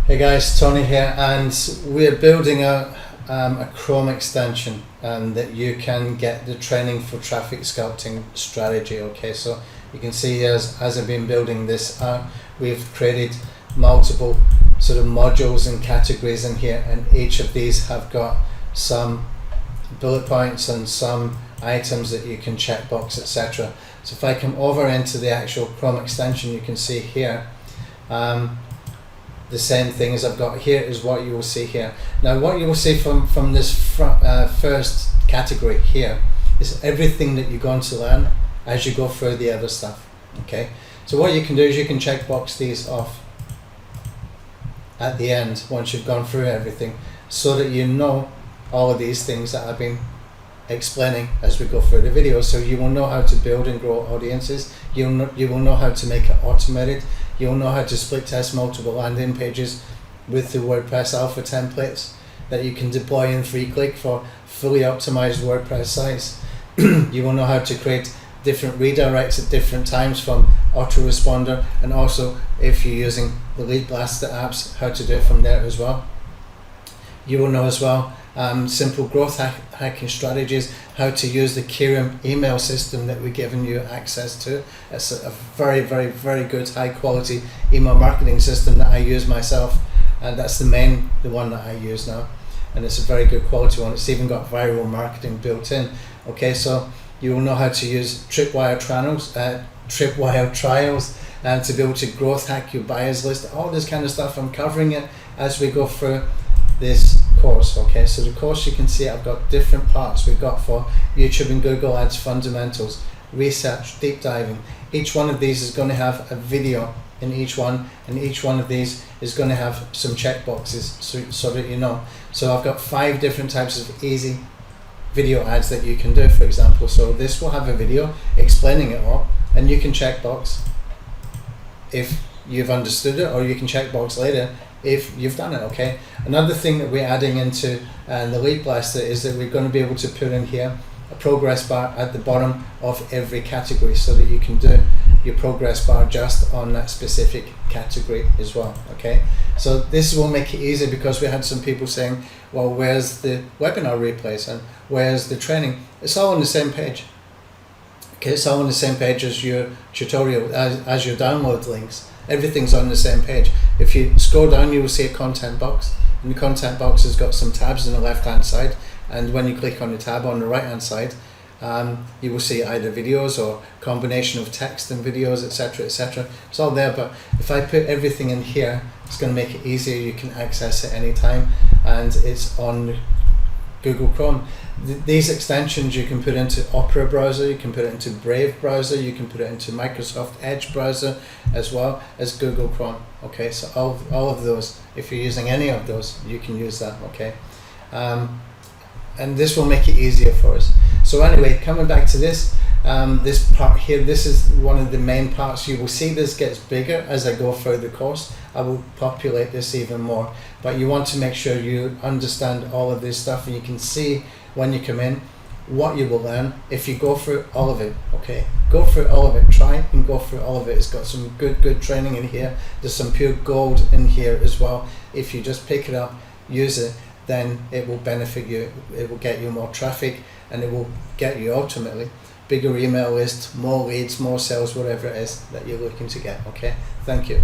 Hey guys, Tony here, and we're building a Chrome extension that you can get the training for traffic sculpting strategy. Okay, so you can see as I've been building this out, we've created multiple sort of modules and categories in here, and each of these have got some bullet points and some items that you can checkbox, etc. So if I come over into the actual Chrome extension, you can see here the same thing as I've got here is what you will see here. Now what you will see from this first category here is everything that you're going to learn as you go through the other stuff. Okay, so what you can do is you can checkbox these off at the end once you've gone through everything, so that you know all of these things that I've been explaining as we go through the video. So you will know how to build and grow audiences, you will know how to make it automated, you'll know how to split test multiple landing pages with the WordPress alpha templates that you can deploy in 3-click for fully optimized WordPress sites. You will know how to create different redirects at different times from autoresponder, and also if you're using the lead blaster apps, how to do it from there as well. You will know as well simple growth hacking strategies, how to use the Kieran email system that we're giving you access to. It's a very, very, very good high quality email marketing system that I use myself, and that's the one that I use now, and it's a very good quality one. It's even got viral marketing built in. Okay, so you will know how to use tripwire trials and to be able to growth hack your buyers list, all this kind of stuff. I'm covering it as we go through this course. Okay, so the course, you can see I've got different parts. We've got for YouTube and Google Ads fundamentals, research, deep diving. Each one of these is going to have a video in each one, and each one of these is going to have some checkboxes so that you know. So I've got 5 different types of easy video ads that you can do, for example. So this will have a video explaining it all, and you can checkbox if you've understood it, or you can checkbox later if you've done it. Okay, another thing that we're adding into the lead blaster is that we're going to be able to put in here a progress bar at the bottom of every category, so that you can do your progress bar just on that specific category as well. Okay, so this will make it easy, because we had some people saying, well, where's the webinar replays and where's the training? It's all on the same page. Okay, it's all on the same page as your tutorial, as your download links. Everything's on the same page. If you scroll down, you will see a content box, and the content box has got some tabs on the left hand side, and when you click on the tab on the right hand side, you will see either videos or combination of text and videos, etc, etc. It's all there, but if I put everything in here, it's going to make it easier. You can access it anytime, and it's on Google Chrome. These extensions you can put into Opera browser, you can put it into Brave browser, you can put it into Microsoft Edge browser, as well as Google Chrome. Okay, so all of those, if you're using any of those, you can use that. Okay, and this will make it easier for us. So anyway, coming back to this this part here, this is one of the main parts. You will see this gets bigger as I go through the course. I will populate this even more, but you want to make sure you understand all of this stuff, and you can see when you come in what you will learn if you go through all of it. Okay, go through all of it, try and go through all of it. It's got some good training in here. There's some pure gold in here as well. If you just pick it up, use it, then it will benefit you. It will get you more traffic, and it will get you ultimately bigger email list, more leads, more sales, whatever it is that you're looking to get. Okay, thank you.